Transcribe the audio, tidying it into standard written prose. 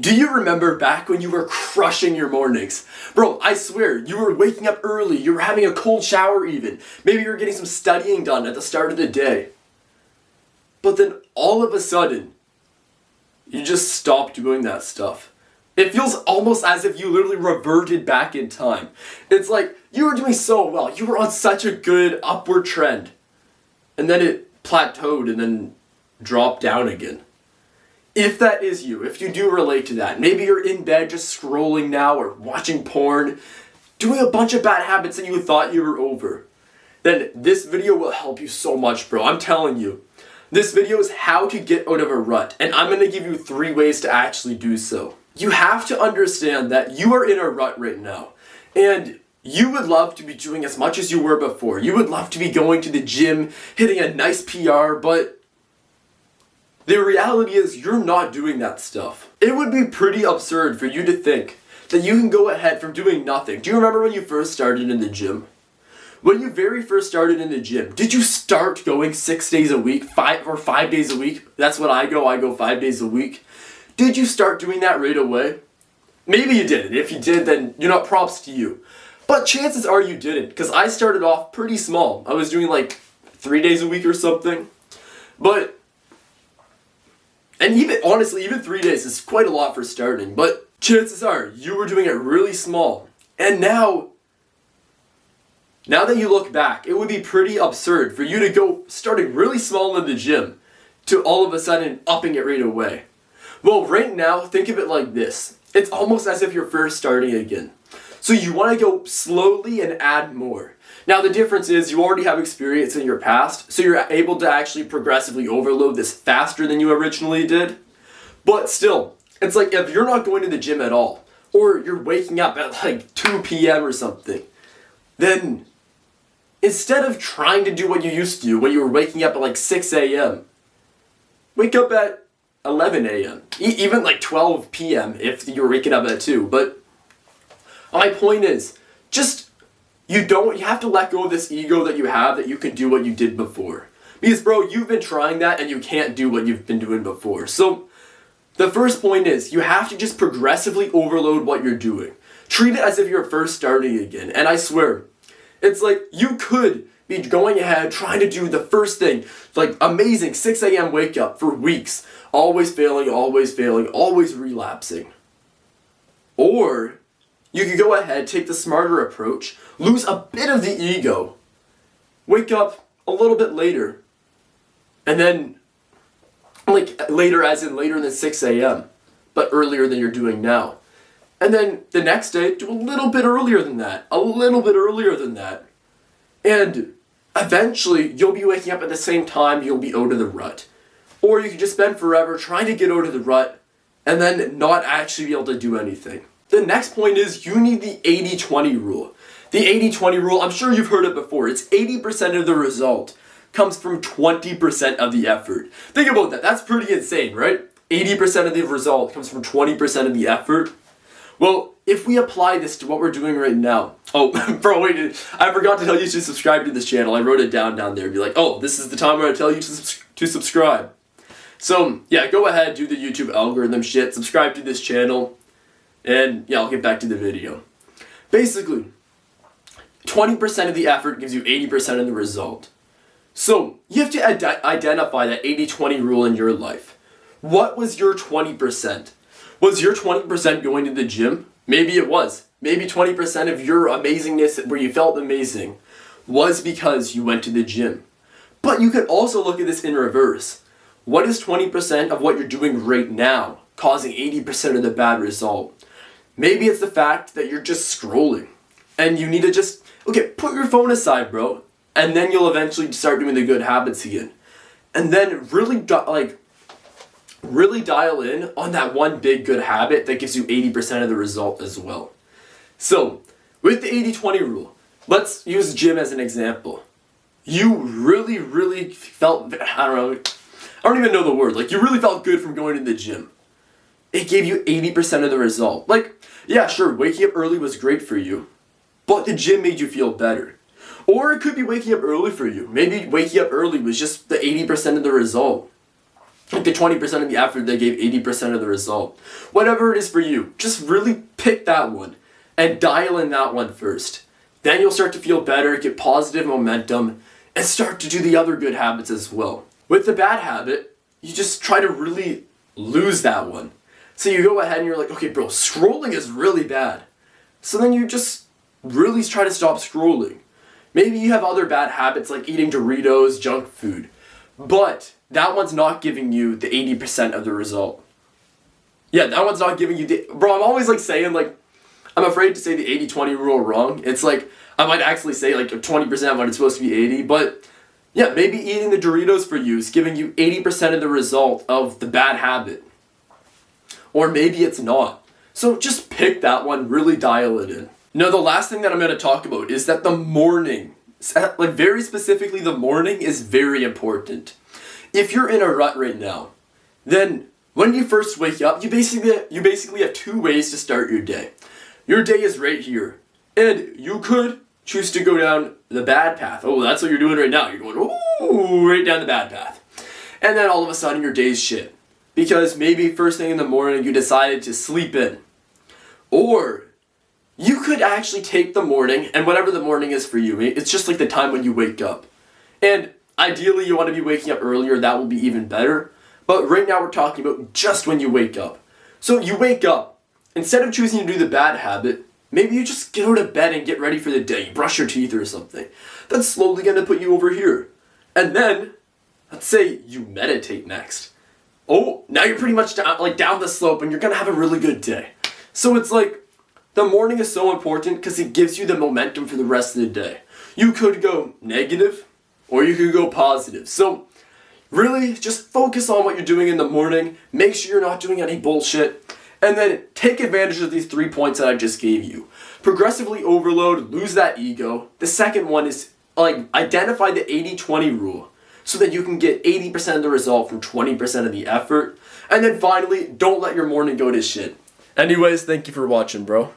Do you remember back when you were crushing your mornings? Bro, I swear, you were waking up early, you were having a cold shower even. Maybe you were getting some studying done at the start of the day. But then all of a sudden, you just stopped doing that stuff. It feels almost as if you literally reverted back in time. It's like, you were doing so well, you were on such a good upward trend. And then it plateaued and then dropped down again. If that is you, if you do relate to that, maybe you're in bed just scrolling now or watching porn, doing a bunch of bad habits that you thought you were over, then this video will help you so much, bro. I'm telling you. This video is how to get out of a rut, and I'm going to give you 3 ways to actually do so. You have to understand that you are in a rut right now, and you would love to be doing as much as you were before. You would love to be going to the gym, hitting a nice PR, but the reality is you're not doing that stuff. It would be pretty absurd for you to think that you can go ahead from doing nothing. Do you remember when you first started in the gym? When you very first started in the gym, did you start going 6 days a week, 5 days a week? That's what I go 5 days a week. Did you start doing that right away? Maybe you didn't. If you did, then props to you. But chances are you didn't, because I started off pretty small. I was doing like 3 days a week or something. And even 3 days is quite a lot for starting, but chances are you were doing it really small. And now that you look back, it would be pretty absurd for you to go starting really small in the gym to all of a sudden upping it right away. Well, right now, think of it like this. It's almost as if you're first starting again. So you want to go slowly and add more. Now the difference is you already have experience in your past, so you're able to actually progressively overload this faster than you originally did. But still, it's like if you're not going to the gym at all, or you're waking up at like 2 p.m. or something, then instead of trying to do what you used to do when you were waking up at like 6 a.m., wake up at 11 a.m., even like 12 p.m. if you're waking up at 2. But my point is, you have to let go of this ego that you have that you can do what you did before. Because bro, you've been trying that and you can't do what you've been doing before. So the first point is you have to just progressively overload what you're doing. Treat it as if you're first starting again. And I swear, it's like you could be going ahead trying to do the first thing, like amazing 6 a.m. wake up for weeks, always failing, always relapsing. Or you could go ahead, take the smarter approach, lose a bit of the ego, wake up a little bit later, and then, like later as in later than 6 a.m., but earlier than you're doing now. And then the next day, do a little bit earlier than that, and eventually you'll be waking up at the same time you'll be out of the rut. Or you could just spend forever trying to get out of the rut, and then not actually be able to do anything. The next point is you need the 80-20 rule. The 80-20 rule, I'm sure you've heard it before. It's 80% of the result comes from 20% of the effort. Think about that. That's pretty insane, right? 80% of the result comes from 20% of the effort. Well, if we apply this to what we're doing right now. Oh, bro, wait, I forgot to tell you to subscribe to this channel. I wrote it down there. Be like, oh, this is the time where I tell you to subscribe. So, yeah, go ahead, do the YouTube algorithm shit, subscribe to this channel. And yeah, I'll get back to the video. Basically, 20% of the effort gives you 80% of the result. So, you have to identify that 80-20 rule in your life. What was your 20%? Was your 20% going to the gym? Maybe it was. Maybe 20% of your amazingness, where you felt amazing, was because you went to the gym. But you could also look at this in reverse. What is 20% of what you're doing right now causing 80% of the bad result? Maybe it's the fact that you're just scrolling and you need to put your phone aside, bro, and then you'll eventually start doing the good habits again. And then really dial in on that one big good habit that gives you 80% of the result as well. So, with the 80-20 rule, let's use gym as an example. You really felt, I don't even know the word, you really felt good from going to the gym. It gave you 80% of the result. Yeah, sure, waking up early was great for you, but the gym made you feel better. Or it could be waking up early for you. Maybe waking up early was just the 80% of the result. Like the 20% of the effort, they gave 80% of the result. Whatever it is for you, just really pick that one and dial in that one first. Then you'll start to feel better, get positive momentum, and start to do the other good habits as well. With the bad habit, you just try to really lose that one. So you go ahead and you're like, okay, bro, scrolling is really bad. So then you just really try to stop scrolling. Maybe you have other bad habits like eating Doritos, junk food. But that one's not giving you the 80% of the result. Yeah, that one's not giving you the... Bro, I'm always like saying like, I'm afraid to say the 80-20 rule wrong. It's like, I might actually say like 20% when it's supposed to be 80, but yeah, maybe eating the Doritos for you is giving you 80% of the result of the bad habit. Or maybe it's not. So just pick that one, really dial it in. Now the last thing that I'm going to talk about is that the morning, like very specifically the morning, is very important. If you're in a rut right now, then when you first wake up, you basically have two ways to start your day. Your day is right here, and you could choose to go down the bad path. Oh, that's what you're doing right now. You're going, ooh, right down the bad path. And then all of a sudden your day's shit. Because maybe first thing in the morning you decided to sleep in. Or you could actually take the morning, and whatever the morning is for you, it's just like the time when you wake up. And ideally you want to be waking up earlier, that will be even better. But right now we're talking about just when you wake up. So you wake up. Instead of choosing to do the bad habit, maybe you just get out of bed and get ready for the day. You brush your teeth or something. That's slowly going to put you over here. And then, let's say you meditate next. Oh, now you're pretty much down the slope and you're going to have a really good day. So it's like, the morning is so important because it gives you the momentum for the rest of the day. You could go negative or you could go positive. So really just focus on what you're doing in the morning. Make sure you're not doing any bullshit. And then take advantage of these 3 points that I just gave you. Progressively overload, lose that ego. The second one is like identify the 80-20 rule so that you can get 80% of the result from 20% of the effort. And then finally, don't let your morning go to shit. Anyways, thank you for watching, bro.